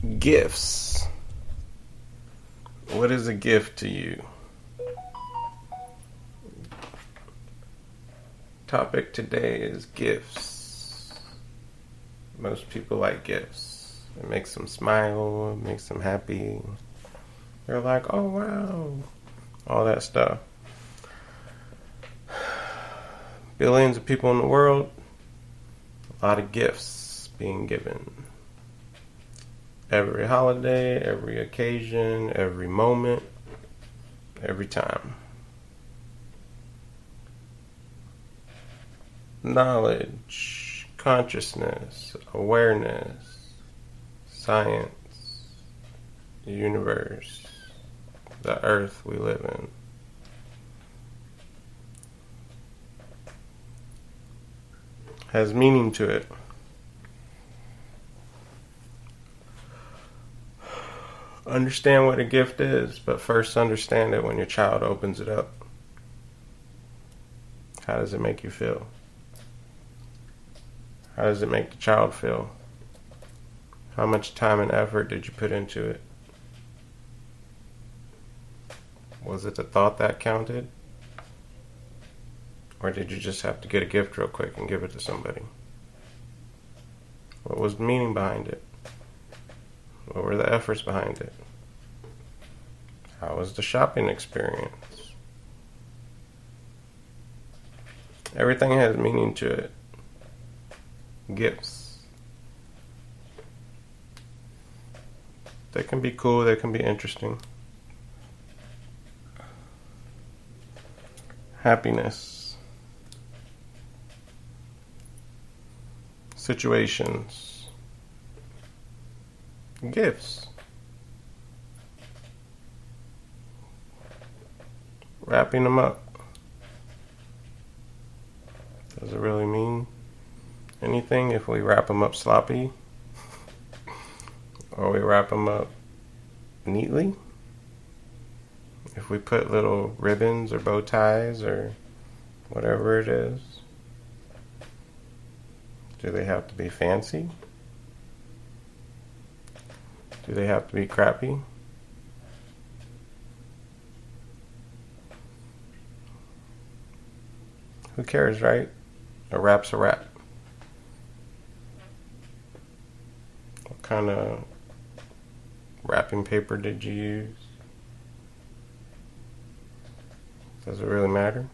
Gifts. What is a gift to you? Topic today is gifts. Most people like gifts. It makes them smile, it makes them happy. They're like, oh wow, all that stuff. Billions of people in the world, a lot of gifts being given. Every holiday, every occasion, every moment, every time. Knowledge, consciousness, awareness, science, the universe, the earth we live in. Has meaning to it. Understand what a gift is, but first understand it when your child opens it up. How does it make you feel? How does it make the child feel? How much time and effort did you put into it? Was it the thought that counted? Or did you just have to get a gift real quick and give it to somebody? What was the meaning behind it? What were the efforts behind it? How was the shopping experience? Everything has meaning to it. Gifts. They can be cool, they can be interesting. Happiness. Situations. Gifts. Wrapping them up. Does it really mean anything if we wrap them up sloppy? Or we wrap them up neatly? If we put little ribbons or bow ties or whatever it is? Do they have to be fancy? Do they have to be crappy? Who cares, right? A wrap's a wrap. What kind of wrapping paper did you use? Does it really matter?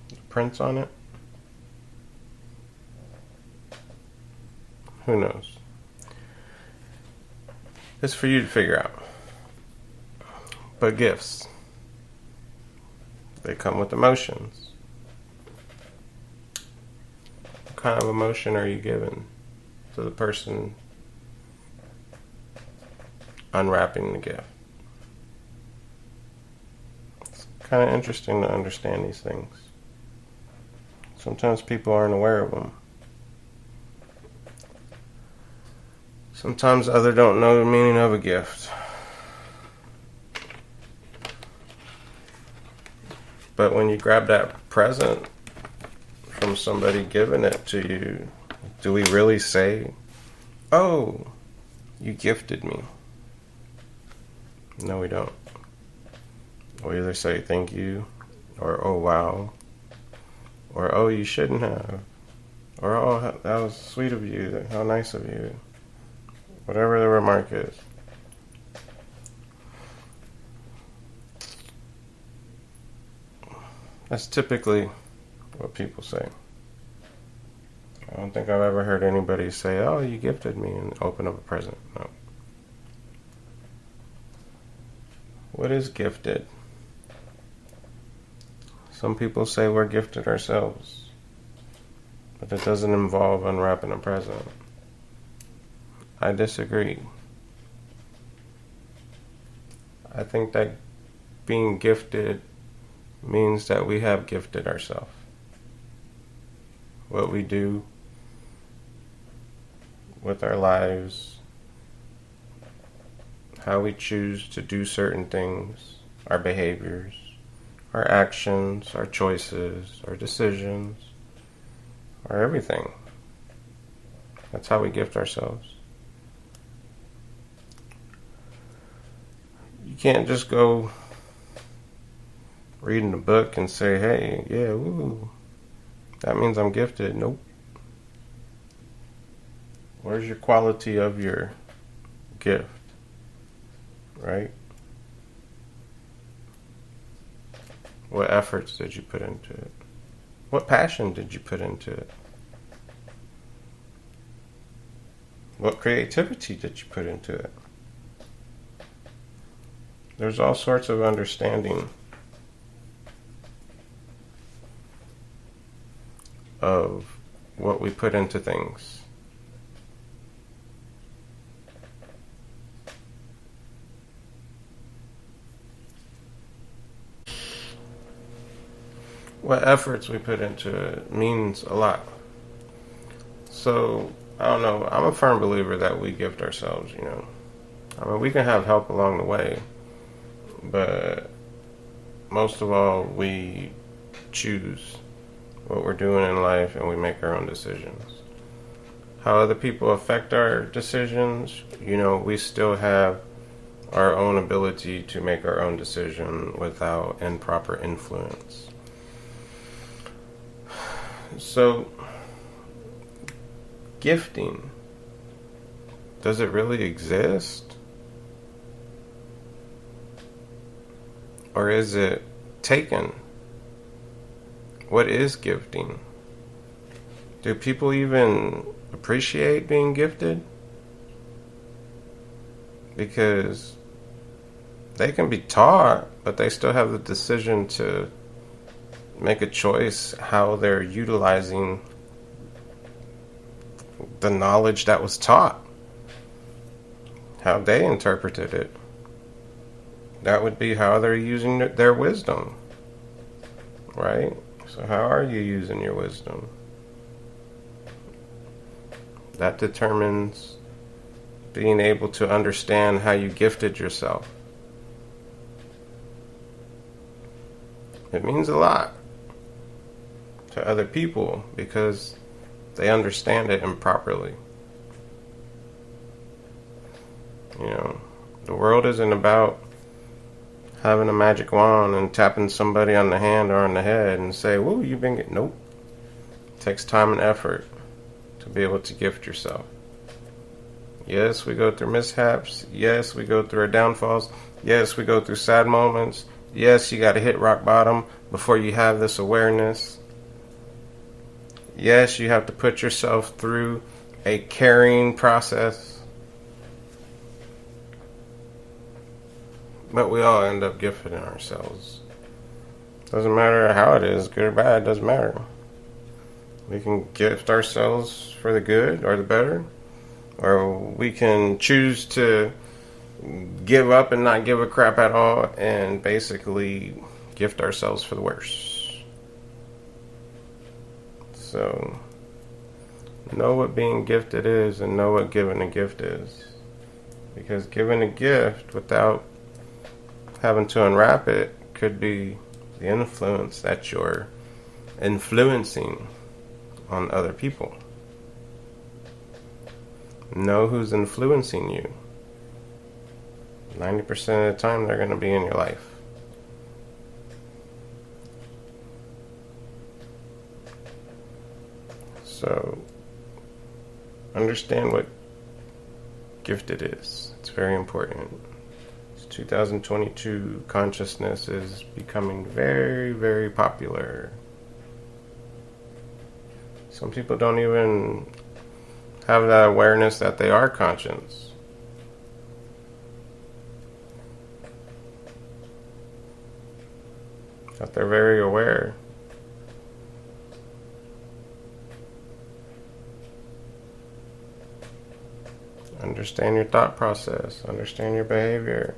The prints on it? Who knows? It's for you to figure out. But gifts, they come with emotions. What kind of emotion are you giving to the person unwrapping the gift? It's kind of interesting to understand these things. Sometimes people aren't aware of them. Sometimes others don't know the meaning of a gift. But when you grab that present from somebody giving it to you, do we really say, oh, you gifted me? No, we don't. We either say thank you, or oh wow, or oh you shouldn't have, or oh that was sweet of you, how nice of you. Whatever the remark is. That's typically what people say. I don't think I've ever heard anybody say, oh, you gifted me, and open up a present. No. What is gifted? Some people say we're gifted ourselves, but it doesn't involve unwrapping a present. I disagree. I think that being gifted means that we have gifted ourselves. What we do with our lives, how we choose to do certain things, our behaviors, our actions, our choices, our decisions, our everything. That's how we gift ourselves. can't just go reading a book and say, hey, yeah, woo, that means I'm gifted. Nope. Where's your quality of your gift, right? What efforts did you put into it? What passion did you put into it? What creativity did you put into it? There's all sorts of understanding of what we put into things. What efforts we put into it means a lot. So, I don't know, I'm a firm believer that we gift ourselves, you know. I mean, we can have help along the way, but most of all, we choose what we're doing in life and we make our own decisions. How other people affect our decisions, you know, we still have our own ability to make our own decision without improper influence. So, gifting, does it really exist? Or is it taken? What is gifting? Do people even appreciate being gifted? Because they can be taught, but they still have the decision to make a choice how they're utilizing the knowledge that was taught, how they interpreted it. That would be how they're using their wisdom, right? So how are you using your wisdom? That determines being able to understand how you gifted yourself. It means a lot to other people because they understand it improperly. You know, the world isn't about having a magic wand and tapping somebody on the hand or on the head and say, whoa, you've been getting... Nope. It takes time and effort to be able to gift yourself. Yes, we go through mishaps. Yes, we go through our downfalls. Yes, we go through sad moments. Yes, you got to hit rock bottom before you have this awareness. Yes, you have to put yourself through a carrying process. But we all end up gifting ourselves. Doesn't matter how it is, good or bad, doesn't matter. We can gift ourselves for the good or the better. Or we can choose to give up and not give a crap at all and basically gift ourselves for the worse. So, know what being gifted is and know what giving a gift is. Because giving a gift without having to unwrap it could be the influence that you're influencing on other people. Know who's influencing you. 90% of the time they're going to be in your life. So, understand what gifted is. It's very important. 2022 consciousness is becoming very, very popular. Some people don't even have that awareness that they are conscious. That they're very aware. Understand your thought process. Understand your behavior.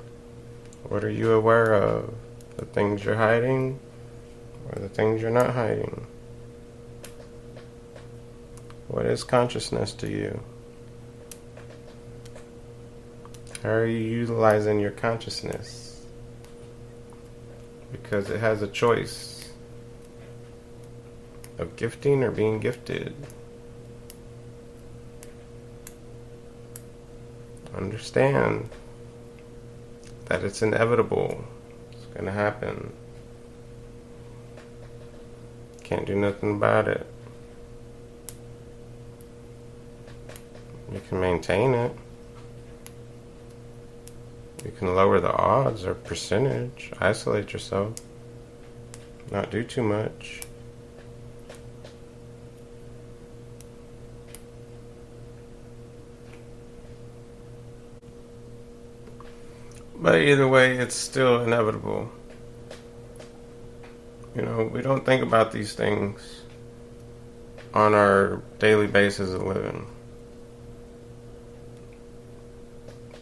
What are you aware of? The things you're hiding or the things you're not hiding? What is consciousness to you? How are you utilizing your consciousness? Because it has a choice of gifting or being gifted. Understand that it's inevitable. It's going to happen. Can't do nothing about it. You can maintain it. You can lower the odds or percentage. Isolate yourself. Not do too much. But either way, it's still inevitable. You know, we don't think about these things on our daily basis of living.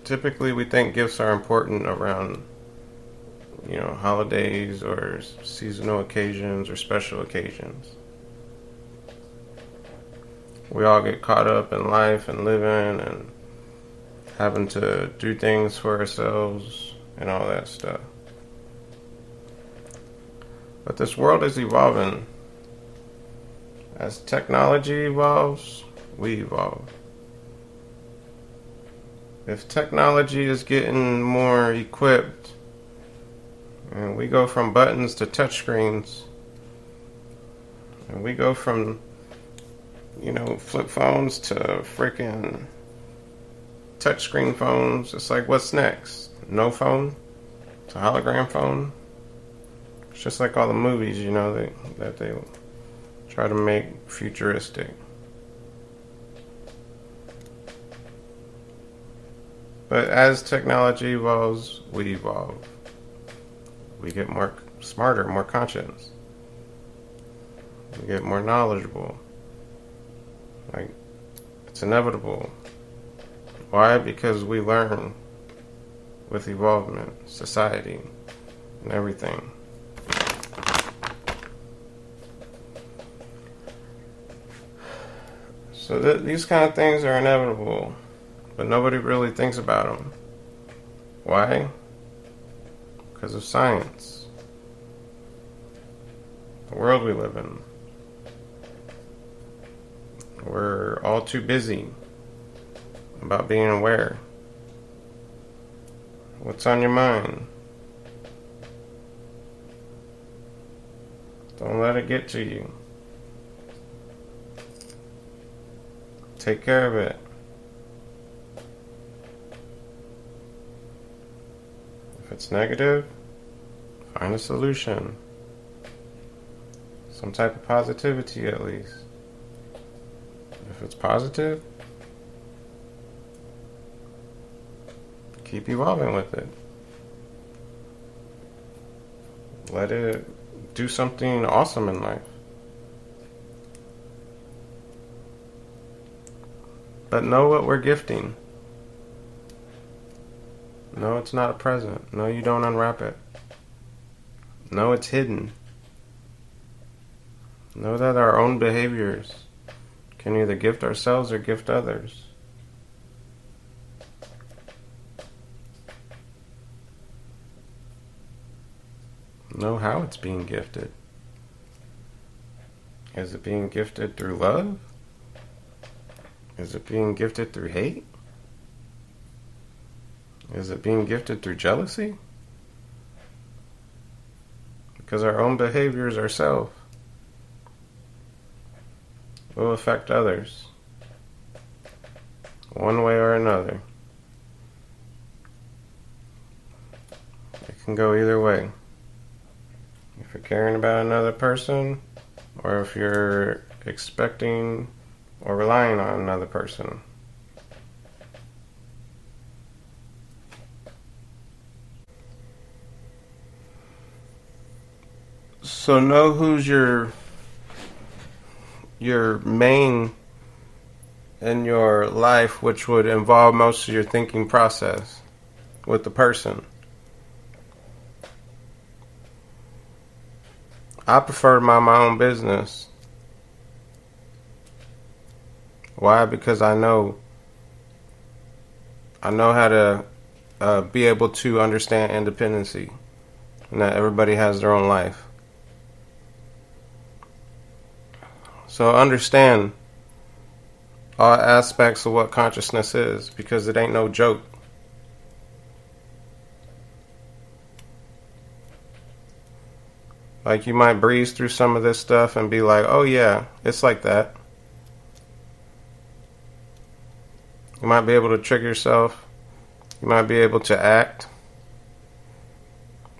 Typically, we think gifts are important around, holidays or seasonal occasions or special occasions. We all get caught up in life and living and having to do things for ourselves and all that stuff. But this world is evolving. As technology evolves, we evolve. If technology is getting more equipped, and we go from buttons to touchscreens, and we go from, flip phones to freaking touchscreen phones, it's like, what's next? No phone? It's a hologram phone? It's just like all the movies, that they try to make futuristic. But as technology evolves, we evolve. We get more smarter, more conscious. We get more knowledgeable. Like, it's inevitable. Why? Because we learn with evolvement, society, and everything. So these kind of things are inevitable, but nobody really thinks about them. Why? Because of science. The world we live in. We're all too busy about being aware. What's on your mind? Don't let it get to you. Take care of it. If it's negative, find a solution. Some type of positivity at least. If it's positive, keep evolving with it. Let it do something awesome in life. But know what we're gifting. No, it's not a present. No, you don't unwrap it. No, it's hidden. Know that our own behaviors can either gift ourselves or gift others. Know how it's being gifted. Is it being gifted through love? Is it being gifted through hate? Is it being gifted through jealousy? Because our own behaviors ourselves will affect others one way or another. It can go either way. If you're caring about another person, or if you're expecting or relying on another person. So know who's your main in your life, which would involve most of your thinking process with the person. I prefer to mind my own business. Why? Because I know how to be able to understand independency, and that everybody has their own life. So understand all aspects of what consciousness is, because it ain't no joke. Like, you might breeze through some of this stuff and be like, oh yeah, it's like that. You might be able to trick yourself. You might be able to act.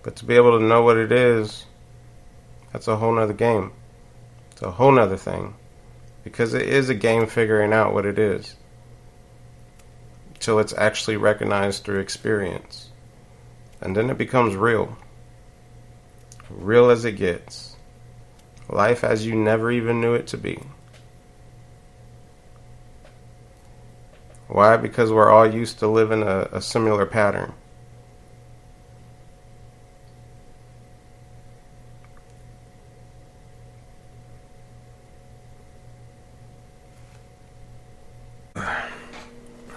But to be able to know what it is, that's a whole nother game. It's a whole nother thing. Because it is a game figuring out what it is. Till it's actually recognized through experience. And then it becomes real. Real as it gets. Life as you never even knew it to be. Why? Because we're all used to living a similar pattern.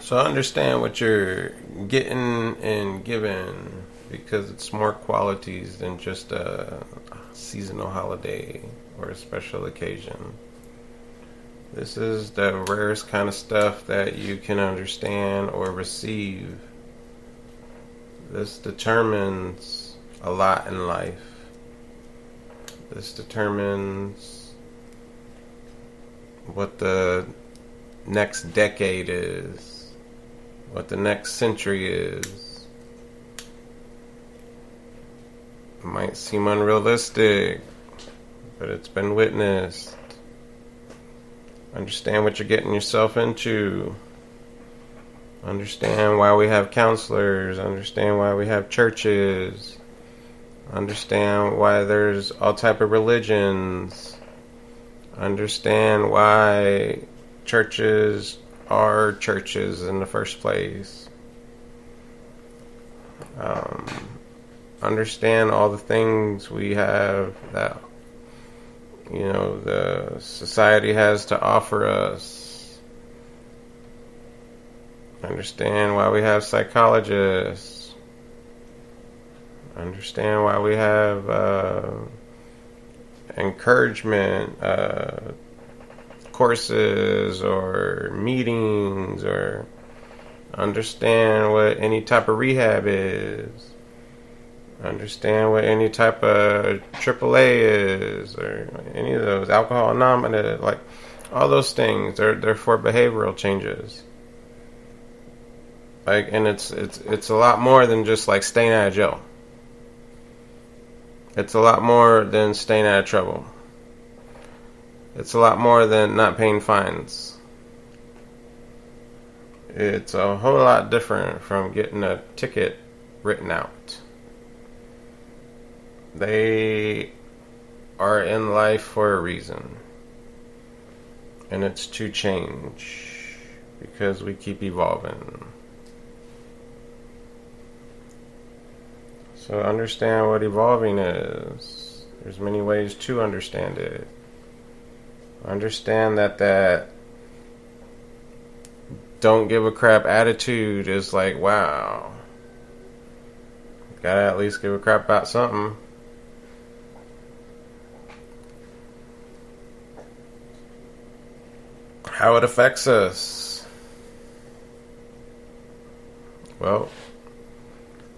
So understand what you're getting and giving, because it's more qualities than just a seasonal holiday or a special occasion. This is the rarest kind of stuff that you can understand or receive. This determines a lot in life. This determines what the next decade is, what the next century is. It might seem unrealistic, but it's been witnessed. Understand what you're getting yourself into. Understand why we have counselors. Understand why we have churches. Understand why there's all type of religions. Understand why churches are churches in the first place. Understand all the things we have that, you know, the society has to offer us. Understand why we have psychologists. Understand why we have encouragement courses or meetings, or understand what any type of rehab is. Understand what any type of AAA is, or any of those, Alcohol Anonymous, like all those things. They're for behavioral changes. Like, and it's a lot more than just like staying out of jail. It's a lot more than staying out of trouble. It's a lot more than not paying fines. It's a whole lot different from getting a ticket written out. They are in life for a reason. And it's to change. Because we keep evolving. So understand what evolving is. There's many ways to understand it. Understand that don't give a crap attitude is like, wow. Gotta at least give a crap about something. How it affects us. Well,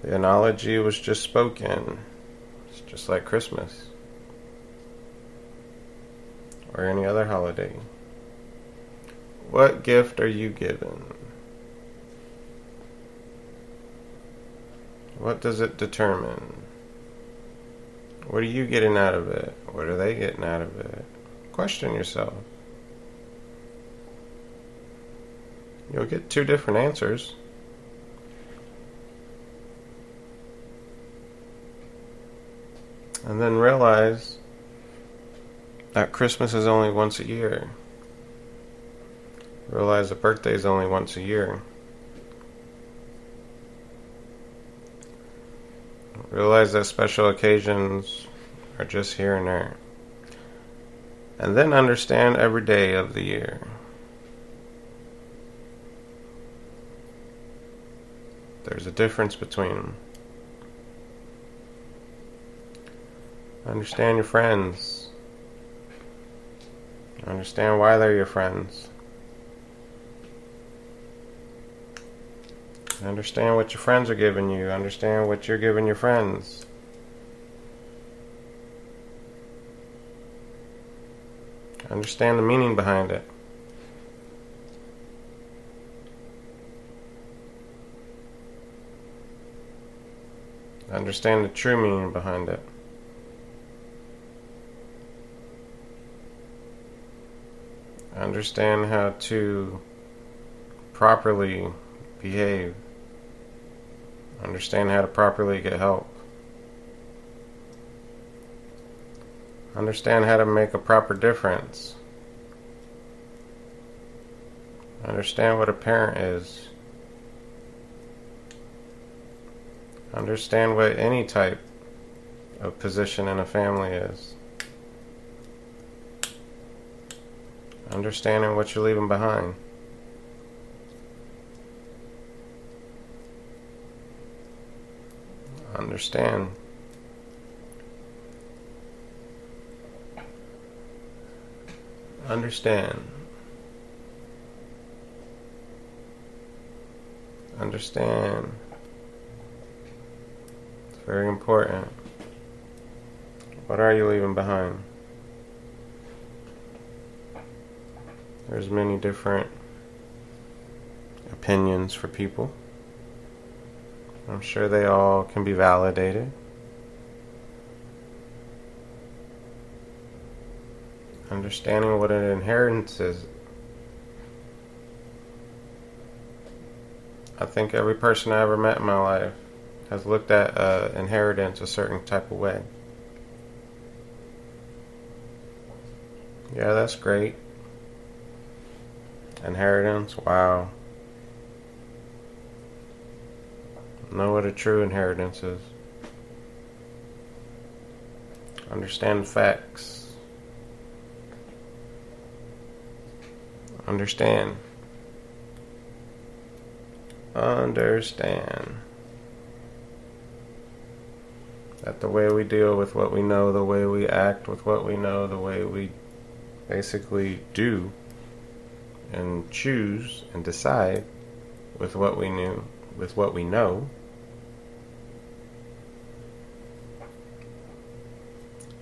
the analogy was just spoken. It's just like Christmas. Or any other holiday. What gift are you given? What does it determine? What are you getting out of it? What are they getting out of it? Question yourself. You'll get two different answers. And then realize that Christmas is only once a year. Realize that birthday is only once a year. Realize that special occasions are just here and there. And then understand every day of the year. There's a difference between them. Understand your friends. Understand why they're your friends. Understand what your friends are giving you. Understand what you're giving your friends. Understand the meaning behind it. Understand the true meaning behind it. Understand how to properly behave. Understand how to properly get help. Understand how to make a proper difference. Understand what a parent is. Understand what any type of position in a family is. Understanding what you're leaving behind. Understand. Understand. Understand. It's very important. What are you leaving behind? There's many different opinions for people. I'm sure they all can be validated. Understanding what an inheritance is. I think every person I ever met in my life has looked at inheritance a certain type of way. Yeah, that's great. Inheritance, wow. Know what a true inheritance is. Understand the facts. Understand. Understand that the way we deal with what we know, the way we act with what we know, the way we basically do and choose and decide with what we knew, with what we know,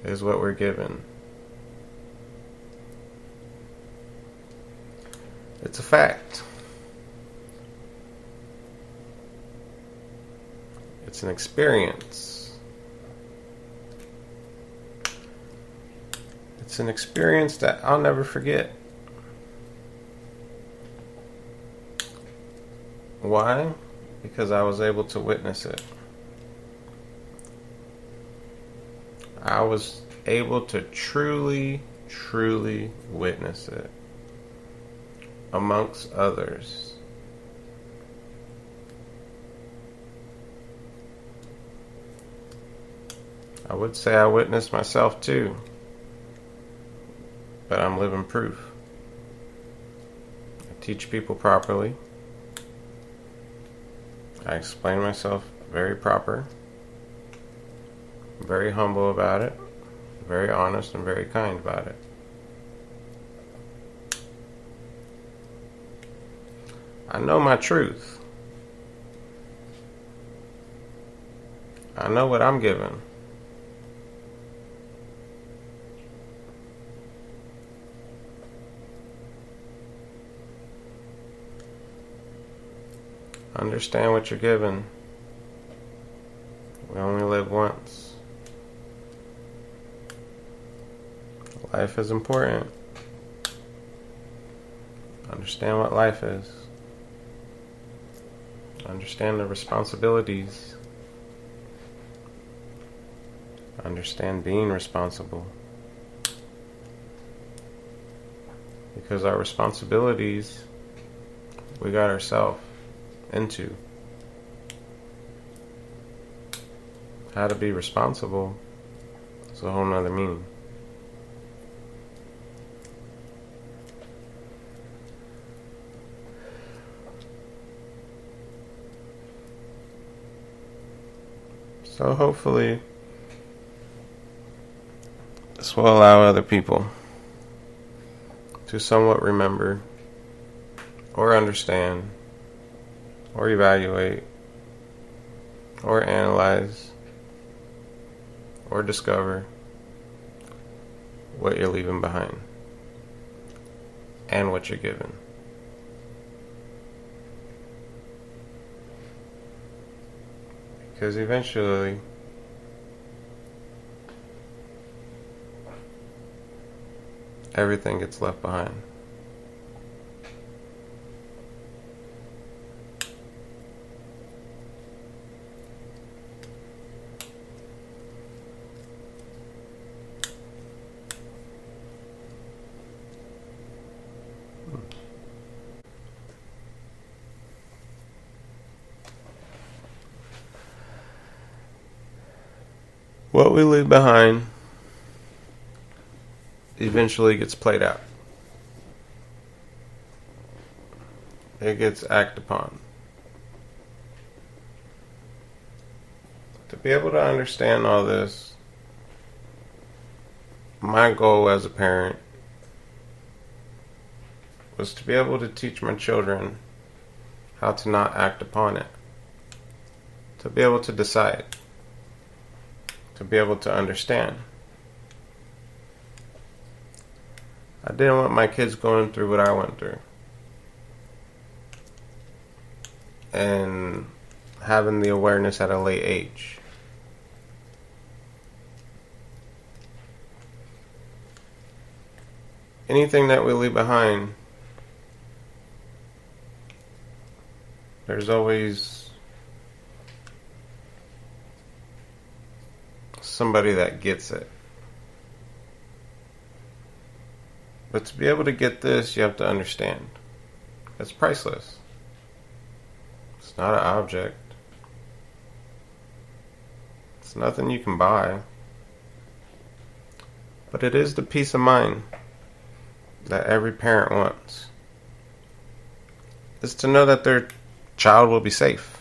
is what we're given. It's a fact. It's an experience. It's an experience that I'll never forget. Why? Because I was able to witness it. I was able to truly witness it amongst others. I would say I witnessed myself too, but I'm living proof. I teach people properly. I explain myself very proper, very humble about it, very honest and very kind about it. I know my truth. I know what I'm given. Understand what you're given. We only live once. Life is important. Understand what life is. Understand the responsibilities. Understand being responsible. Because our responsibilities, we got ourselves into. How to be responsible is a whole nother meaning. So hopefully this will allow other people to somewhat remember or understand or evaluate or analyze or discover what you're leaving behind. and what you're given. Because eventually everything gets left behind. What we leave behind eventually gets played out. It gets acted upon. To be able to understand all this, my goal as a parent was to be able to teach my children how to not act upon it. To be able to decide. To be able to understand. I didn't want my kids going through what I went through. And having the awareness at a late age. Anything that we leave behind, there's always somebody that gets it. But to be able to get this, you have to understand. It's priceless. It's not an object. It's nothing you can buy. But it is the peace of mind that every parent wants. Is to know that their child will be safe.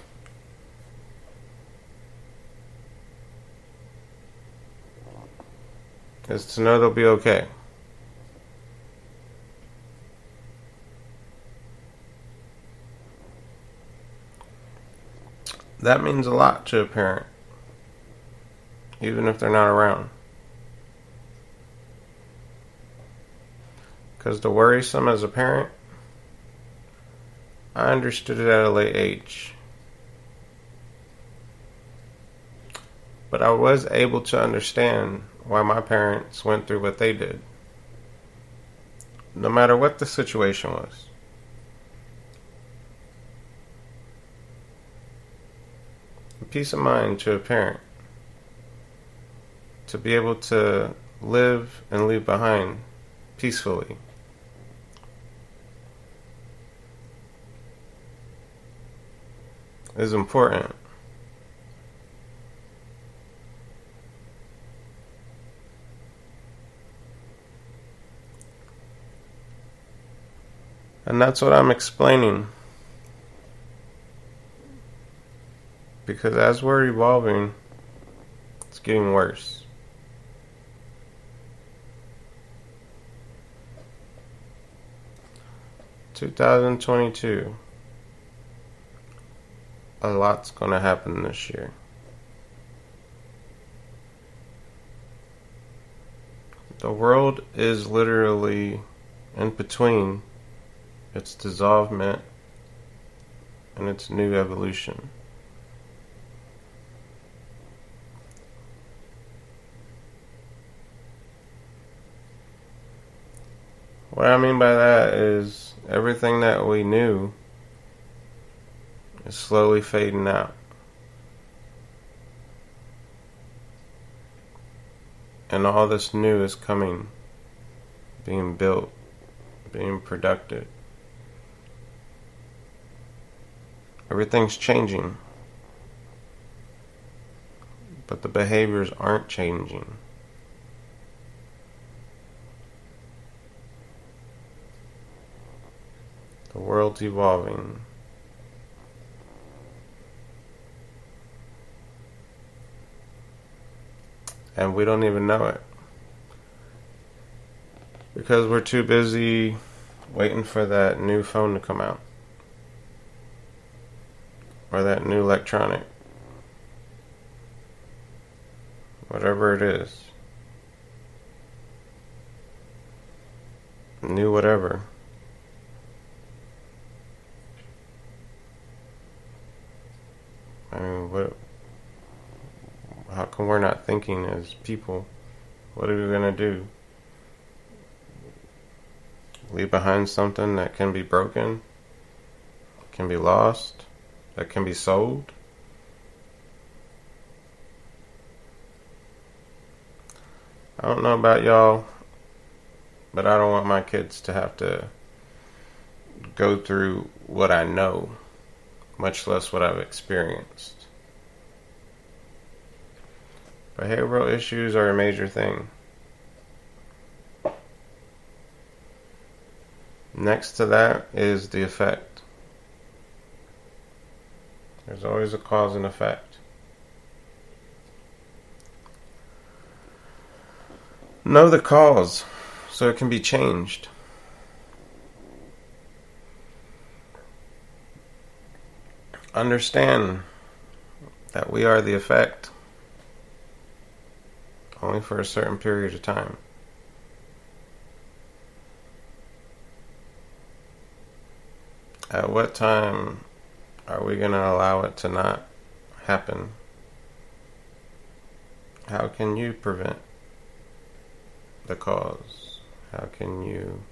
Is to know they'll be okay. That means a lot to a parent, even if they're not around. Because the worrisome as a parent, I understood it at a late age. But I was able to understand why my parents went through what they did. No matter what the situation was. Peace of mind to a parent. To be able to live and leave behind peacefully. Is important. And that's what I'm explaining. Because as we're evolving, it's getting worse. (2022). A lot's gonna happen this year. The world is literally in between its dissolvement and its new evolution. What I mean by that is everything that we knew is slowly fading out. And all this new is coming, being built, being productive. Everything's changing. But the behaviors aren't changing. The world's evolving. And we don't even know it. Because we're too busy waiting for that new phone to come out. Or that new electronic. Whatever it is. New whatever. I mean, how come we're not thinking as people? What are we going to do? Leave behind something that can be broken, can be lost, that can be sold? I don't know about y'all, but I don't want my kids to have to go through what I know, much less what I've experienced. Behavioral issues are a major thing. Next to that is the effect. There's always a cause and effect. Know the cause so it can be changed. Understand that we are the effect only for a certain period of time. At what time are we going to allow it to not happen? How can you prevent the cause? How can you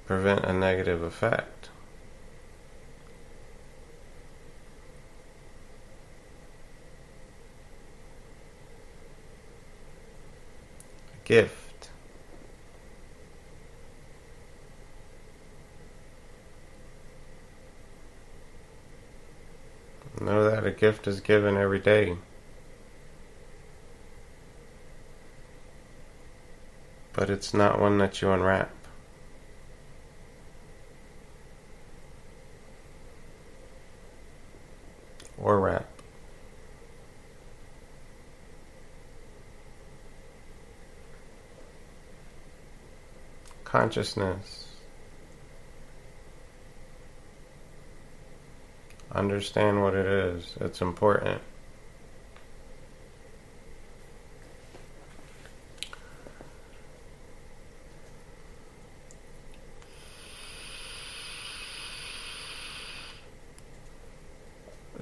prevent a negative effect? A gift. Know that a gift is given every day. But it's not one that you unwrap. Or wrap. Consciousness. Understand what it is. It's important.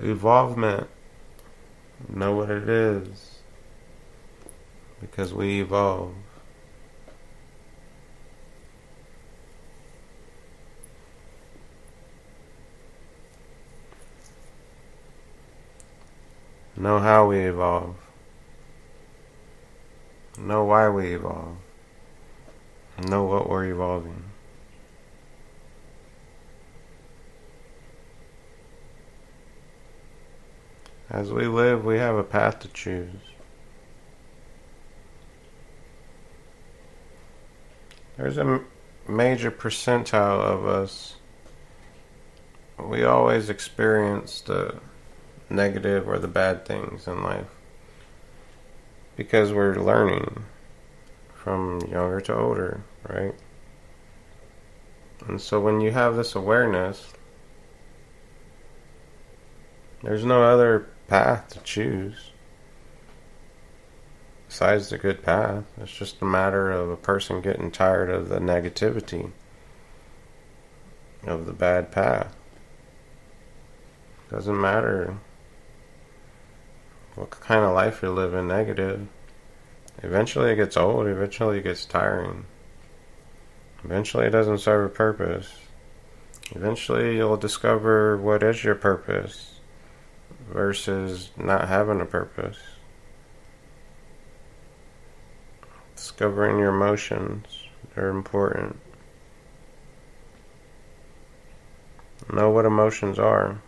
Evolvement. Know what it is. Because we evolve. Know how we evolve. Know why we evolve. Know what we're evolving. As we live, we have a path to choose. There's a major percentile of us. We always experience the negative or the bad things in life because we're learning from younger to older, right? And so when you have this awareness, there's no other path to choose besides the good path. It's just a matter of a person getting tired of the negativity of the bad path. Doesn't matter what kind of life you're living, negative. Eventually it gets old, eventually it gets tiring. Eventually it doesn't serve a purpose. Eventually you'll discover what is your purpose versus not having a purpose. Discovering your emotions, they're important. Know what emotions are.